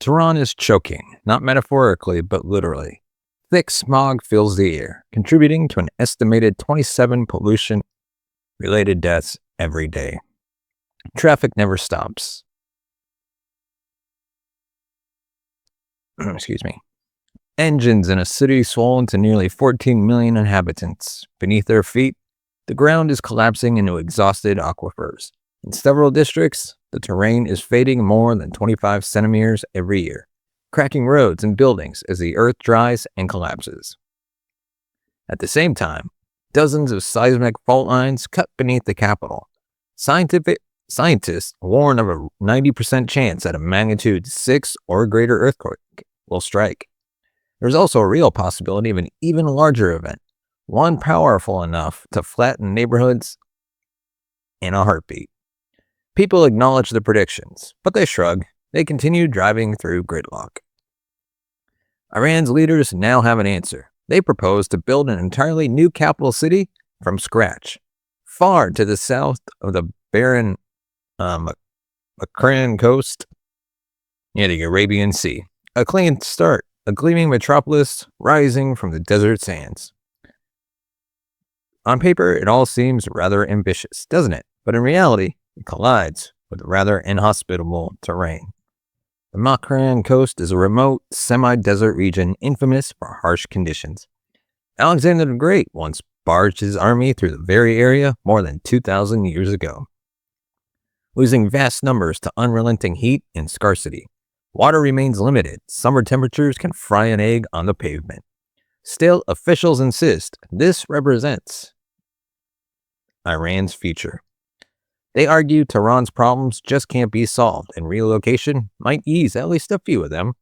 Tehran is choking, not metaphorically, but literally. Thick smog fills the air, contributing to an estimated 27 pollution-related deaths every day. Traffic never stops. Excuse me. Engines in a city swollen to nearly 14 million inhabitants. Beneath their feet, the ground is collapsing into exhausted aquifers. In several districts, the terrain is fading more than 25 centimeters every year, cracking roads and buildings as the earth dries and collapses. At the same time, dozens of seismic fault lines cut beneath the capital. Scientists warn of a 90% chance that a magnitude 6 or greater earthquake will strike. There's also a real possibility of an even larger event, one powerful enough to flatten neighborhoods in a heartbeat. People acknowledge the predictions, but they shrug. They continue driving through gridlock. Iran's leaders now have an answer. They propose to build an entirely new capital city from scratch, far to the south of the barren Makran Coast near the Arabian Sea. A clean start, a gleaming metropolis rising from the desert sands. On paper, it all seems rather ambitious, doesn't it? But in reality, it collides with rather inhospitable terrain. The Makran Coast is a remote, semi-desert region infamous for harsh conditions. Alexander the Great once barged his army through the very area more than 2,000 years ago. Losing vast numbers to unrelenting heat and scarcity, water remains limited. Summer temperatures can fry an egg on the pavement. Still, officials insist this represents Iran's future. They argue Tehran's problems just can't be solved, and relocation might ease at least a few of them.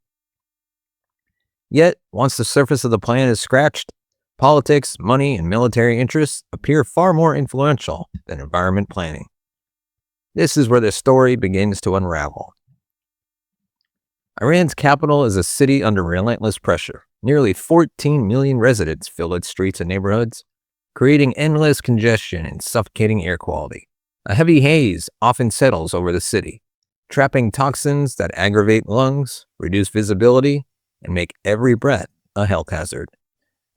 Yet, once the surface of the plan is scratched, politics, money, and military interests appear far more influential than environment planning. This is where the story begins to unravel. Iran's capital is a city under relentless pressure. Nearly 14 million residents fill its streets and neighborhoods, creating endless congestion and suffocating air quality. A heavy haze often settles over the city, trapping toxins that aggravate lungs, reduce visibility, and make every breath a health hazard.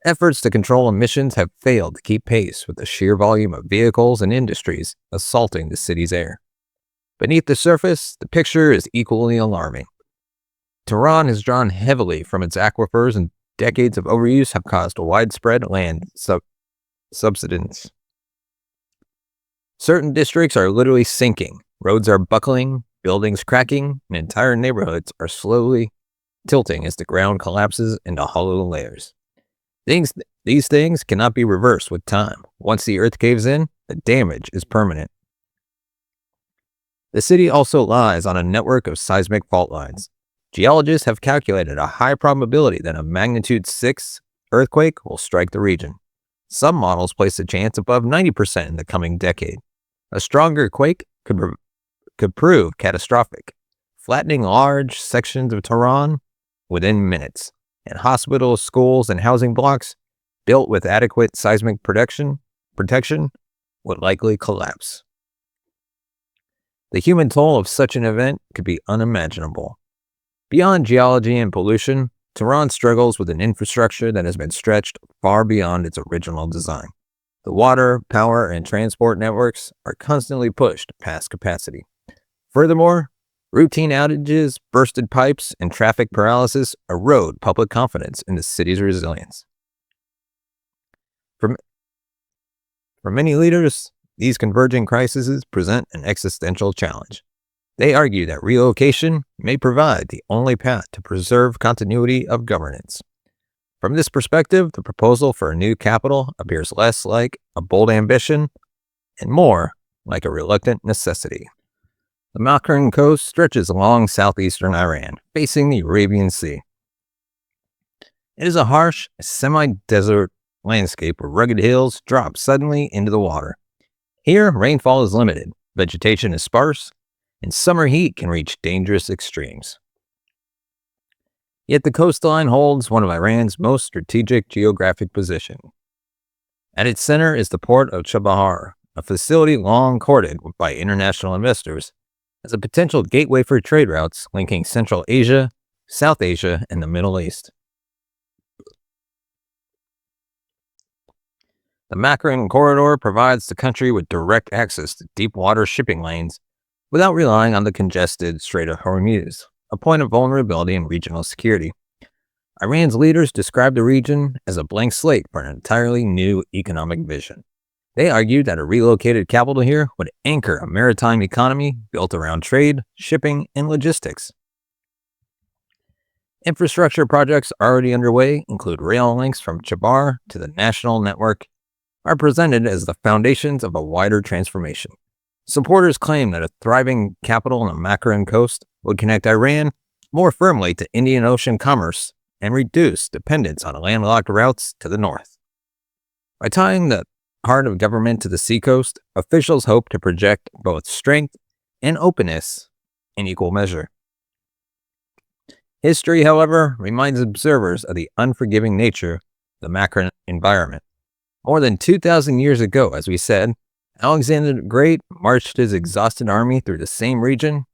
Efforts to control emissions have failed to keep pace with the sheer volume of vehicles and industries assaulting the city's air. Beneath the surface, the picture is equally alarming. Tehran has drawn heavily from its aquifers, and decades of overuse have caused widespread land subsidence. Certain districts are literally sinking, roads are buckling, buildings cracking, and entire neighborhoods are slowly tilting as the ground collapses into hollow layers. These things cannot be reversed with time. Once the earth caves in, the damage is permanent. The city also lies on a network of seismic fault lines. Geologists have calculated a high probability that a magnitude 6 earthquake will strike the region. Some models place a chance above 90% in the coming decade. A stronger quake could prove catastrophic, flattening large sections of Tehran within minutes, and hospitals, schools, and housing blocks built with adequate seismic protection would likely collapse. The human toll of such an event could be unimaginable. Beyond geology and pollution, Tehran struggles with an infrastructure that has been stretched far beyond its original design. The water, power, and transport networks are constantly pushed past capacity. Furthermore, routine outages, bursted pipes, and traffic paralysis erode public confidence in the city's resilience. For many leaders, these converging crises present an existential challenge. They argue that relocation may provide the only path to preserve continuity of governance. From this perspective, the proposal for a new capital appears less like a bold ambition and more like a reluctant necessity. The Makran Coast stretches along southeastern Iran, facing the Arabian Sea. It is a harsh, semi-desert landscape where rugged hills drop suddenly into the water. Here, rainfall is limited, vegetation is sparse, and summer heat can reach dangerous extremes. Yet the coastline holds one of Iran's most strategic geographic positions. At its center is the port of Chabahar, a facility long courted by international investors as a potential gateway for trade routes linking Central Asia South Asia, and the Middle East. The Makran Corridor provides the country with direct access to deep water shipping lanes without relying on the congested Strait of Hormuz, a point of vulnerability in regional security. Iran's leaders described the region as a blank slate for an entirely new economic vision. They argued that a relocated capital here would anchor a maritime economy built around trade, shipping, and logistics. Infrastructure projects already underway include rail links from Chabar to the national network are presented as the foundations of a wider transformation. Supporters claim that a thriving capital on the Makran Coast would connect Iran more firmly to Indian Ocean commerce and reduce dependence on landlocked routes to the north. By tying the heart of government to the seacoast, officials hope to project both strength and openness in equal measure. History, however, reminds observers of the unforgiving nature of the Makran environment. More than 2,000 years ago, as we said, Alexander the Great marched his exhausted army through the same region.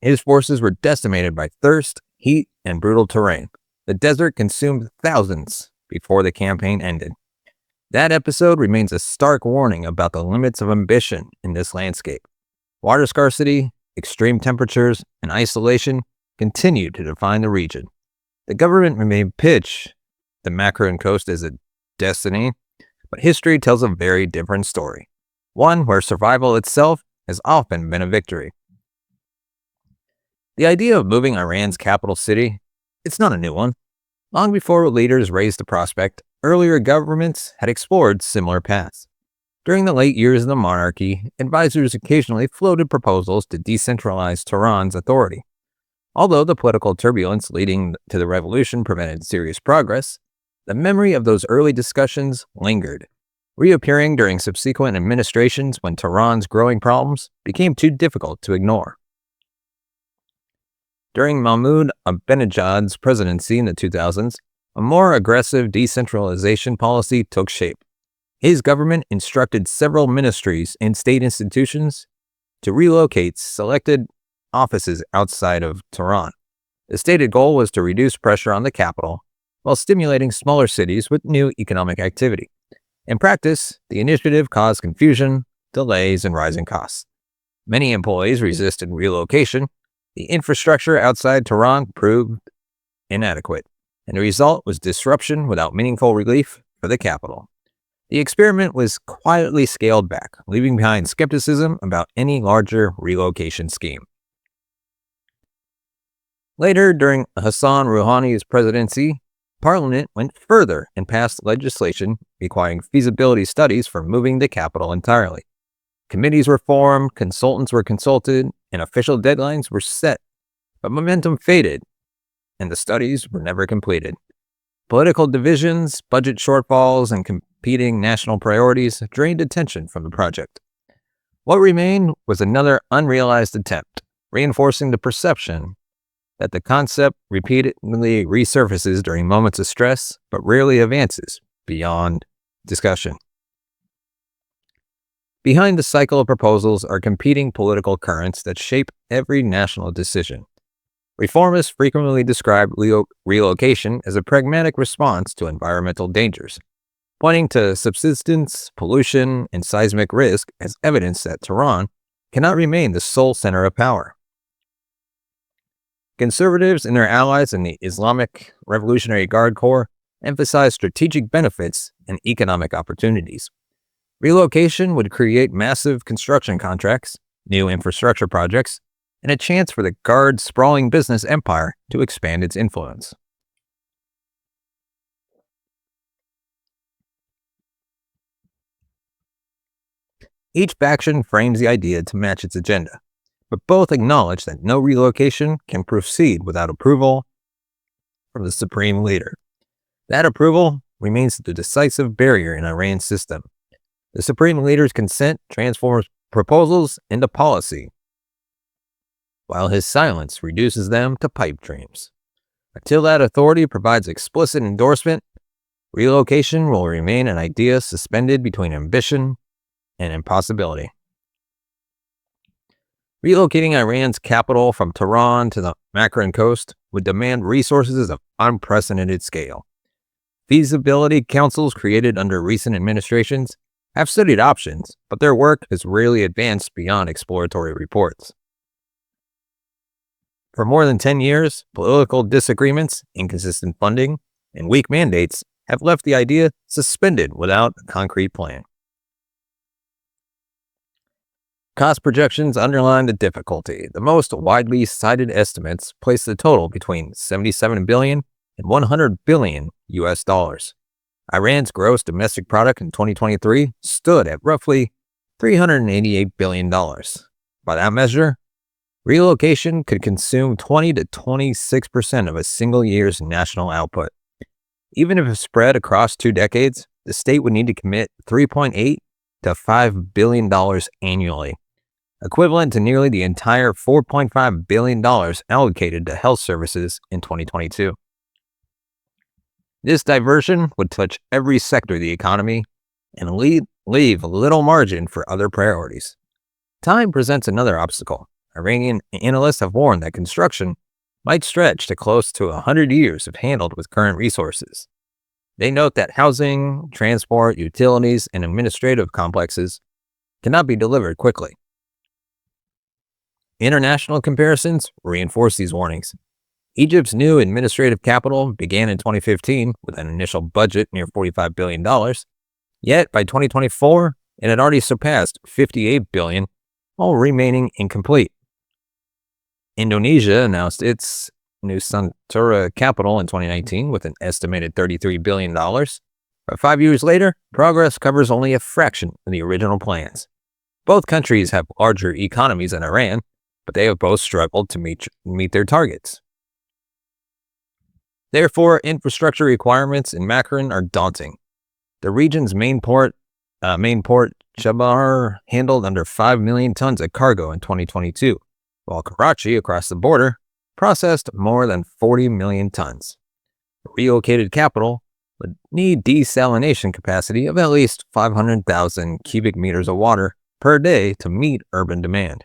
His forces were decimated by thirst, heat, and brutal terrain. The desert consumed thousands before the campaign ended. That episode remains a stark warning about the limits of ambition in this landscape. Water scarcity, extreme temperatures, and isolation continue to define the region. The government may pitch the Makran Coast as a destiny, but history tells a very different story, one where survival itself has often been a victory. The idea of moving Iran's capital city, it's not a new one. Long before leaders raised the prospect, earlier governments had explored similar paths. During the late years of the monarchy, advisors occasionally floated proposals to decentralize Tehran's authority. Although the political turbulence leading to the revolution prevented serious progress, the memory of those early discussions lingered, reappearing during subsequent administrations when Tehran's growing problems became too difficult to ignore. During Mahmoud Ahmadinejad's presidency in the 2000s, a more aggressive decentralization policy took shape. His government instructed several ministries and state institutions to relocate selected offices outside of Tehran. The stated goal was to reduce pressure on the capital while stimulating smaller cities with new economic activity. In practice, the initiative caused confusion, delays, and rising costs. Many employees resisted relocation. The infrastructure outside Tehran proved inadequate, and the result was disruption without meaningful relief for the capital. The experiment was quietly scaled back, leaving behind skepticism about any larger relocation scheme. Later, during Hassan Rouhani's presidency, Parliament went further and passed legislation requiring feasibility studies for moving the capital entirely. Committees were formed, consultants were consulted, and official deadlines were set, but momentum faded, and the studies were never completed. Political divisions, budget shortfalls, and competing national priorities drained attention from the project. What remained was another unrealized attempt, reinforcing the perception that the concept repeatedly resurfaces during moments of stress, but rarely advances beyond discussion. Behind the cycle of proposals are competing political currents that shape every national decision. Reformists frequently describe relocation as a pragmatic response to environmental dangers, pointing to subsidence, pollution, and seismic risk as evidence that Tehran cannot remain the sole center of power. Conservatives and their allies in the Islamic Revolutionary Guard Corps emphasize strategic benefits and economic opportunities. Relocation would create massive construction contracts, new infrastructure projects, and a chance for the Guard's sprawling business empire to expand its influence. Each faction frames the idea to match its agenda, but both acknowledge that no relocation can proceed without approval from the supreme leader. That approval remains the decisive barrier in Iran's system. The supreme leader's consent transforms proposals into policy, while his silence reduces them to pipe dreams. Until that authority provides explicit endorsement, relocation will remain an idea suspended between ambition and impossibility. Relocating Iran's capital from Tehran to the Makran Coast would demand resources of unprecedented scale. Feasibility councils created under recent administrations have studied options, but their work has rarely advanced beyond exploratory reports. For more than 10 years, political disagreements, inconsistent funding, and weak mandates have left the idea suspended without a concrete plan. Cost projections underline the difficulty. The most widely cited estimates place the total between 77 billion and 100 billion US dollars. Iran's gross domestic product in 2023 stood at roughly $388 billion. By that measure, relocation could consume 20 to 26% of a single year's national output. Even if spread across 2 decades, the state would need to commit $3.8 to $5 billion annually, equivalent to nearly the entire $4.5 billion allocated to health services in 2022. This diversion would touch every sector of the economy and leave little margin for other priorities. Time presents another obstacle. Iranian analysts have warned that construction might stretch to close to 100 years if handled with current resources. They note that housing, transport, utilities, and administrative complexes cannot be delivered quickly. International comparisons reinforce these warnings. Egypt's new administrative capital began in 2015 with an initial budget near $45 billion. Yet by 2024, it had already surpassed $58 billion, while remaining incomplete. Indonesia announced its Nusantara capital in 2019 with an estimated $33 billion. But 5 years later, progress covers only a fraction of the original plans. Both countries have larger economies than Iran, but they have both struggled to meet their targets. Therefore, infrastructure requirements in Makran are daunting. The region's main port, Chabahar, handled under 5 million tons of cargo in 2022, while Karachi, across the border, processed more than 40 million tons. A relocated capital would need desalination capacity of at least 500,000 cubic meters of water per day to meet urban demand.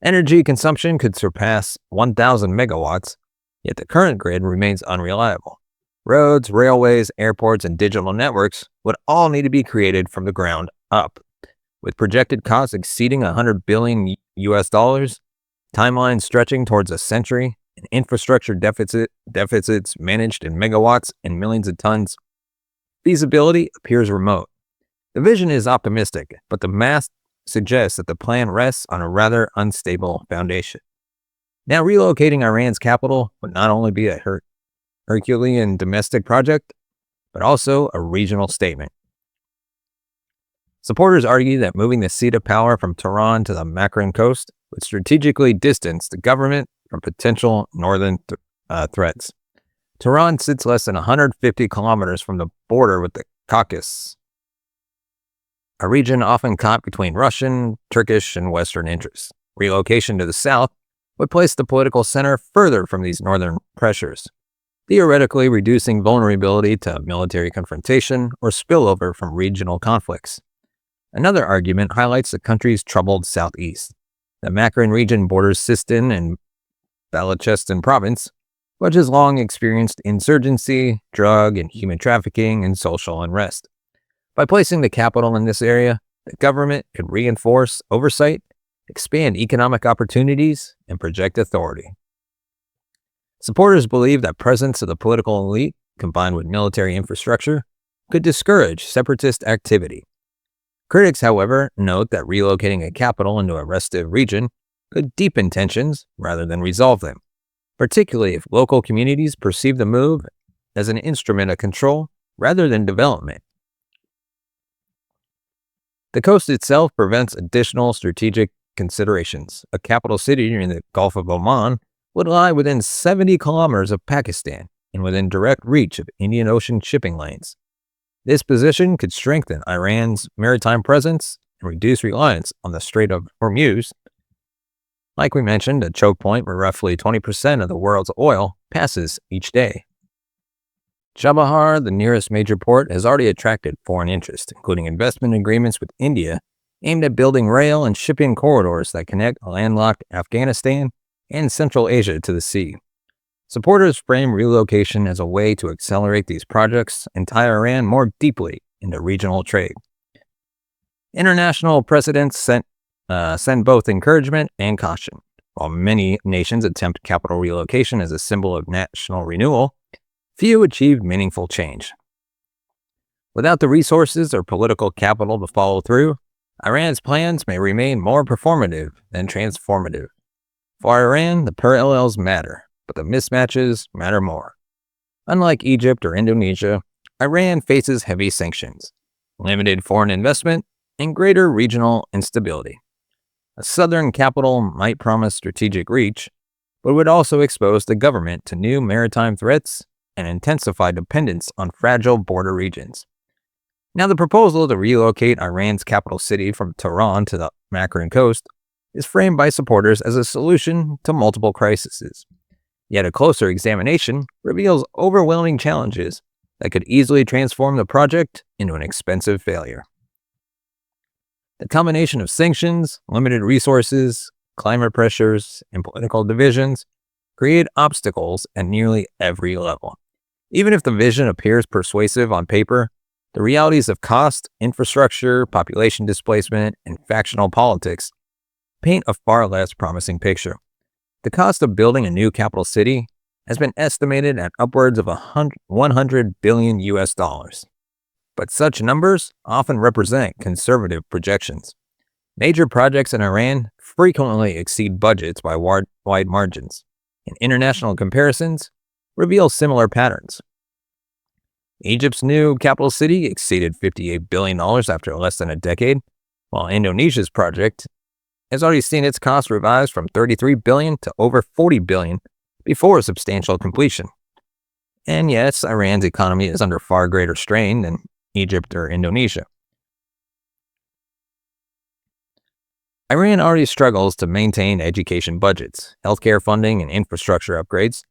Energy consumption could surpass 1,000 megawatts, yet the current grid remains unreliable. Roads, railways, airports, and digital networks would all need to be created from the ground up. With projected costs exceeding 100 billion US dollars, timelines stretching towards a century, and infrastructure deficits managed in megawatts and millions of tons, feasibility appears remote. The vision is optimistic, but the math suggests that the plan rests on a rather unstable foundation. Now, relocating Iran's capital would not only be a Herculean domestic project, but also a regional statement. Supporters argue that moving the seat of power from Tehran to the Makran Coast would strategically distance the government from potential northern threats. Tehran sits less than 150 kilometers from the border with the Caucasus, a region often caught between Russian, Turkish, and Western interests. Relocation to the south would place the political center further from these northern pressures, theoretically reducing vulnerability to military confrontation or spillover from regional conflicts. Another argument highlights the country's troubled southeast. The Makran region borders Sistan and Balochistan province, which has long experienced insurgency, drug and human trafficking, and social unrest. By placing the capital in this area, the government could reinforce oversight, expand economic opportunities, and project authority. Supporters believe that presence of the political elite, combined with military infrastructure, could discourage separatist activity. Critics, however, note that relocating a capital into a restive region could deepen tensions rather than resolve them, particularly if local communities perceive the move as an instrument of control rather than development. The coast itself prevents additional strategic considerations. A capital city near the Gulf of Oman would lie within 70 kilometers of Pakistan and within direct reach of Indian Ocean shipping lanes. This position could strengthen Iran's maritime presence and reduce reliance on the Strait of Hormuz. Like we mentioned, a choke point where roughly 20% of the world's oil passes each day. Chabahar, the nearest major port, has already attracted foreign interest, including investment agreements with India aimed at building rail and shipping corridors that connect landlocked Afghanistan and Central Asia to the sea. Supporters frame relocation as a way to accelerate these projects and tie Iran more deeply into regional trade. International precedents send both encouragement and caution. While many nations attempt capital relocation as a symbol of national renewal, few achieve meaningful change. Without the resources or political capital to follow through, Iran's plans may remain more performative than transformative. For Iran, the parallels matter, but the mismatches matter more. Unlike Egypt or Indonesia, Iran faces heavy sanctions, limited foreign investment, and greater regional instability. A southern capital might promise strategic reach, but would also expose the government to new maritime threats and intensify dependence on fragile border regions. Now, the proposal to relocate Iran's capital city from Tehran to the Makran Coast is framed by supporters as a solution to multiple crises. Yet a closer examination reveals overwhelming challenges that could easily transform the project into an expensive failure. The combination of sanctions, limited resources, climate pressures, and political divisions create obstacles at nearly every level. Even if the vision appears persuasive on paper, the realities of cost, infrastructure, population displacement, and factional politics paint a far less promising picture. The cost of building a new capital city has been estimated at upwards of $100 billion US. But such numbers often represent conservative projections. Major projects in Iran frequently exceed budgets by wide margins, and international comparisons reveal similar patterns. Egypt's new capital city exceeded $58 billion after less than a decade, while Indonesia's project has already seen its cost revised from $33 billion to over $40 billion before substantial completion. And yes, Iran's economy is under far greater strain than Egypt or Indonesia. Iran already struggles to maintain education budgets, healthcare funding, and infrastructure upgrades.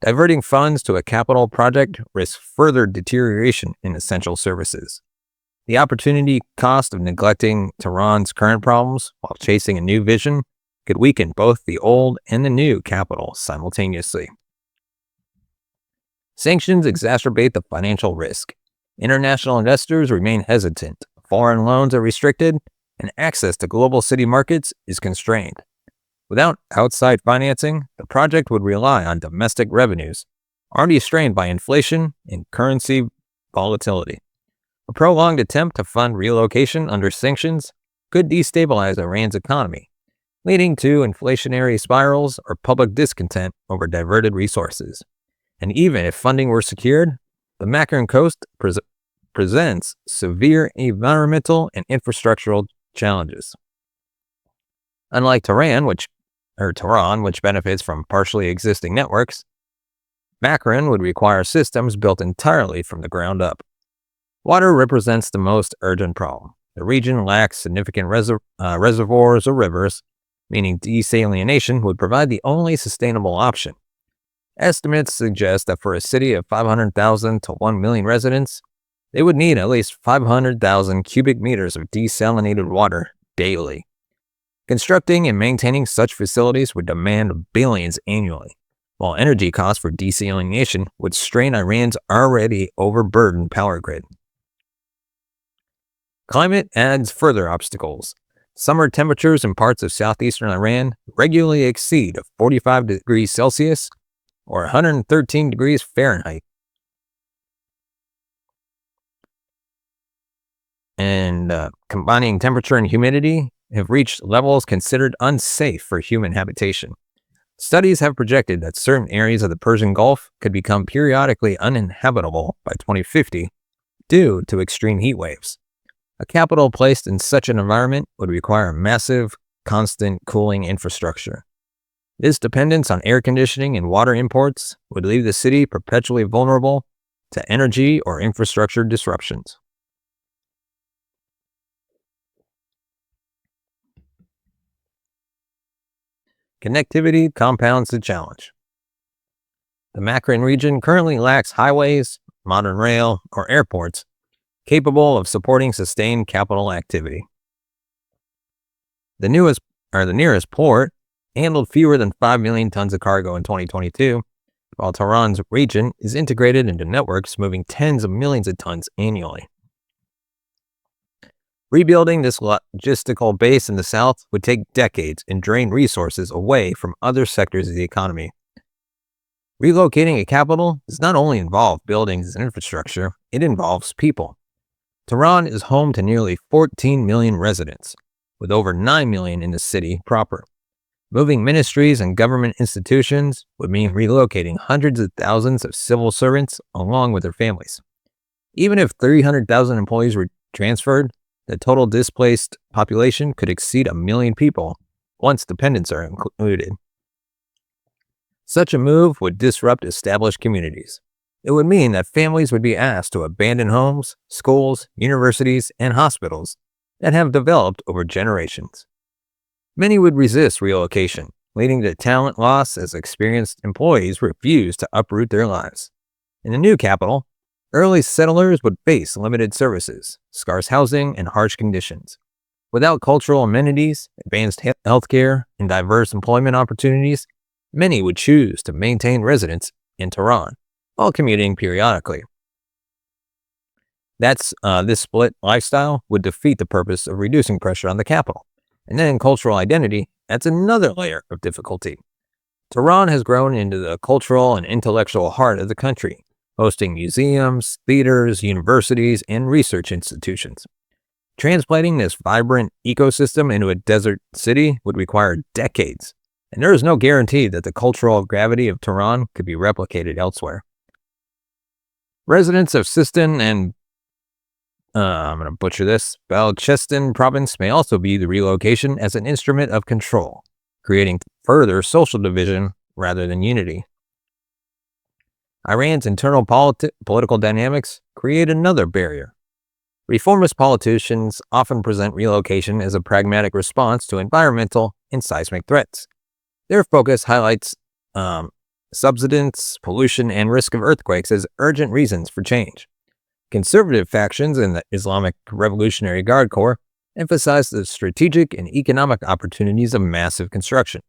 Diverting funds to a capital project risks further deterioration in essential services. The opportunity cost of neglecting Tehran's current problems while chasing a new vision could weaken both the old and the new capital simultaneously. Sanctions exacerbate the financial risk. International investors remain hesitant, foreign loans are restricted, and access to global city markets is constrained. Without outside financing, the project would rely on domestic revenues, already strained by inflation and currency volatility. A prolonged attempt to fund relocation under sanctions could destabilize Iran's economy, leading to inflationary spirals or public discontent over diverted resources. And even if funding were secured, the Makran Coast presents severe environmental and infrastructural challenges. Unlike Tehran, which benefits from partially existing networks, Makran would require systems built entirely from the ground up. Water represents the most urgent problem. The region lacks significant reservoirs or rivers, meaning desalination would provide the only sustainable option. Estimates suggest that for a city of 500,000 to 1 million residents, they would need at least 500,000 cubic meters of desalinated water daily. Constructing and maintaining such facilities would demand billions annually, while energy costs for desalination would strain Iran's already overburdened power grid. Climate adds further obstacles. Summer temperatures in parts of southeastern Iran regularly exceed 45 degrees Celsius or 113 degrees Fahrenheit. And combining temperature and humidity have reached levels considered unsafe for human habitation. Studies have projected that certain areas of the Persian Gulf could become periodically uninhabitable by 2050 due to extreme heat waves. A capital placed in such an environment would require massive, constant cooling infrastructure. This dependence on air conditioning and water imports would leave the city perpetually vulnerable to energy or infrastructure disruptions. Connectivity compounds the challenge. The Makran region currently lacks highways, modern rail, or airports capable of supporting sustained capital activity. The nearest port handled fewer than 5 million tons of cargo in 2022, while Tehran's region is integrated into networks moving tens of millions of tons annually. Rebuilding this logistical base in the south would take decades and drain resources away from other sectors of the economy. Relocating a capital does not only involve buildings and infrastructure, it involves people. Tehran is home to nearly 14 million residents, with over 9 million in the city proper. Moving ministries and government institutions would mean relocating hundreds of thousands of civil servants along with their families. Even if 300,000 employees were transferred, the total displaced population could exceed 1 million people once dependents are included. Such a move would disrupt established communities. It would mean that families would be asked to abandon homes, schools, universities, and hospitals that have developed over generations. Many would resist relocation, leading to talent loss as experienced employees refuse to uproot their lives. In the new capital, early settlers would face limited services, scarce housing, and harsh conditions. Without cultural amenities, advanced healthcare, and diverse employment opportunities, many would choose to maintain residence in Tehran while commuting periodically. This split lifestyle would defeat the purpose of reducing pressure on the capital. And then cultural identity adds another layer of difficulty. Tehran has grown into the cultural and intellectual heart of the country, hosting museums, theaters, universities, and research institutions. Transplanting this vibrant ecosystem into a desert city would require decades, and there is no guarantee that the cultural gravity of Tehran could be replicated elsewhere. Residents of Sistan and I'm going to butcher this, Balochistan province may also view the relocation as an instrument of control, creating further social division rather than unity. Iran's internal political dynamics create another barrier. Reformist politicians often present relocation as a pragmatic response to environmental and seismic threats. Their focus highlights subsidence, pollution, and risk of earthquakes as urgent reasons for change. Conservative factions in the Islamic Revolutionary Guard Corps emphasize the strategic and economic opportunities of massive construction.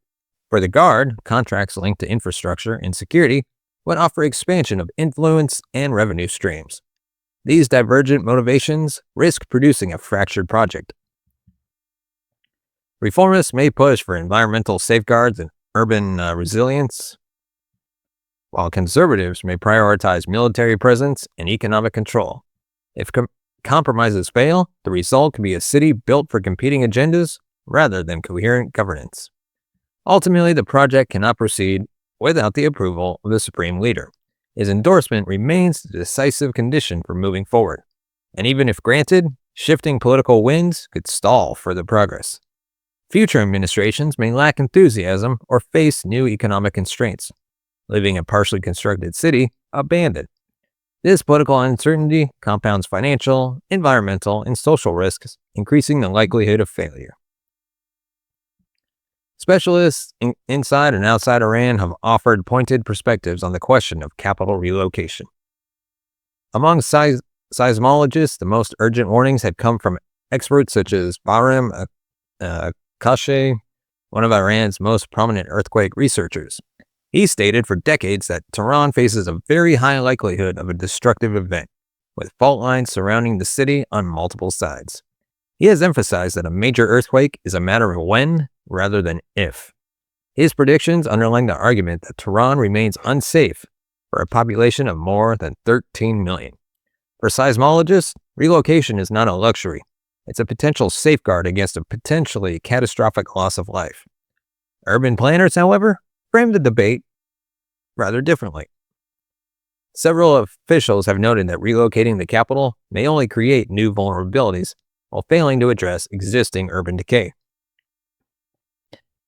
For the Guard, contracts linked to infrastructure and security would offer expansion of influence and revenue streams. These divergent motivations risk producing a fractured project. Reformists may push for environmental safeguards and urban resilience, while conservatives may prioritize military presence and economic control. If compromises fail, the result could be a city built for competing agendas rather than coherent governance. Ultimately, the project cannot proceed without the approval of the supreme leader. His endorsement remains the decisive condition for moving forward. And even if granted, shifting political winds could stall further progress. Future administrations may lack enthusiasm or face new economic constraints, leaving a partially constructed city abandoned. This political uncertainty compounds financial, environmental, and social risks, increasing the likelihood of failure. Specialists inside and outside Iran have offered pointed perspectives on the question of capital relocation. Among seismologists, the most urgent warnings had come from experts such as Bahram Kashe, one of Iran's most prominent earthquake researchers. He stated for decades that Tehran faces a very high likelihood of a destructive event, with fault lines surrounding the city on multiple sides. He has emphasized that a major earthquake is a matter of when rather than if. His predictions underline the argument that Tehran remains unsafe for a population of more than 13 million. For seismologists, relocation is not a luxury. It's a potential safeguard against a potentially catastrophic loss of life. Urban planners, however, frame the debate rather differently. Several officials have noted that relocating the capital may only create new vulnerabilities while failing to address existing urban decay.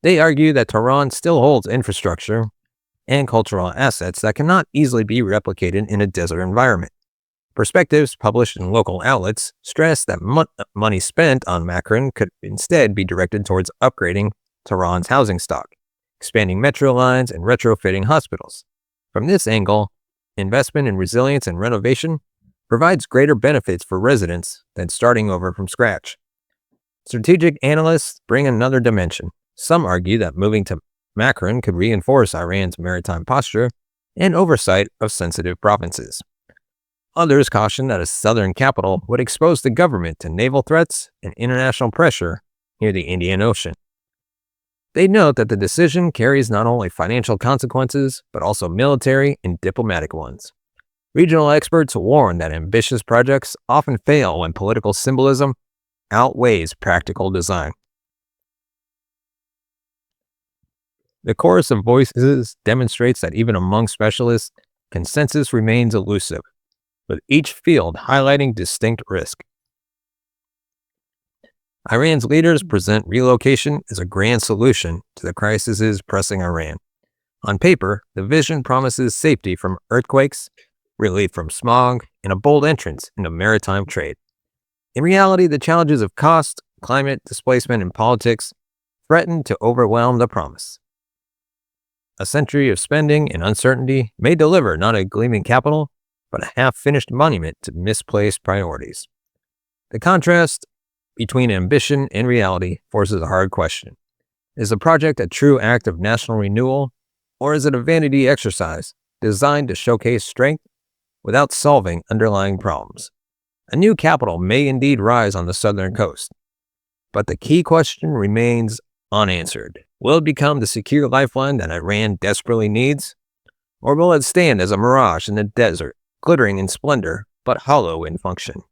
They argue that Tehran still holds infrastructure and cultural assets that cannot easily be replicated in a desert environment. Perspectives published in local outlets stress that money spent on Makran could instead be directed towards upgrading Tehran's housing stock, expanding metro lines, and retrofitting hospitals. From this angle, investment in resilience and renovation provides greater benefits for residents than starting over from scratch. Strategic analysts bring another dimension. Some argue that moving to Makran could reinforce Iran's maritime posture and oversight of sensitive provinces. Others caution that a southern capital would expose the government to naval threats and international pressure near the Indian Ocean. They note that the decision carries not only financial consequences, but also military and diplomatic ones. Regional experts warn that ambitious projects often fail when political symbolism outweighs practical design. The chorus of voices demonstrates that even among specialists, consensus remains elusive, with each field highlighting distinct risk. Iran's leaders present relocation as a grand solution to the crises pressing Iran. On paper, the vision promises safety from earthquakes, relief from smog, and a bold entrance into maritime trade. In reality, the challenges of cost, climate, displacement, and politics threaten to overwhelm the promise. A century of spending and uncertainty may deliver not a gleaming capital, but a half-finished monument to misplaced priorities. The contrast between ambition and reality forces a hard question. Is the project a true act of national renewal, or is it a vanity exercise designed to showcase strength without solving underlying problems? A new capital may indeed rise on the southern coast, but the key question remains unanswered. Will it become the secure lifeline that Iran desperately needs, or will it stand as a mirage in the desert, glittering in splendor but hollow in function?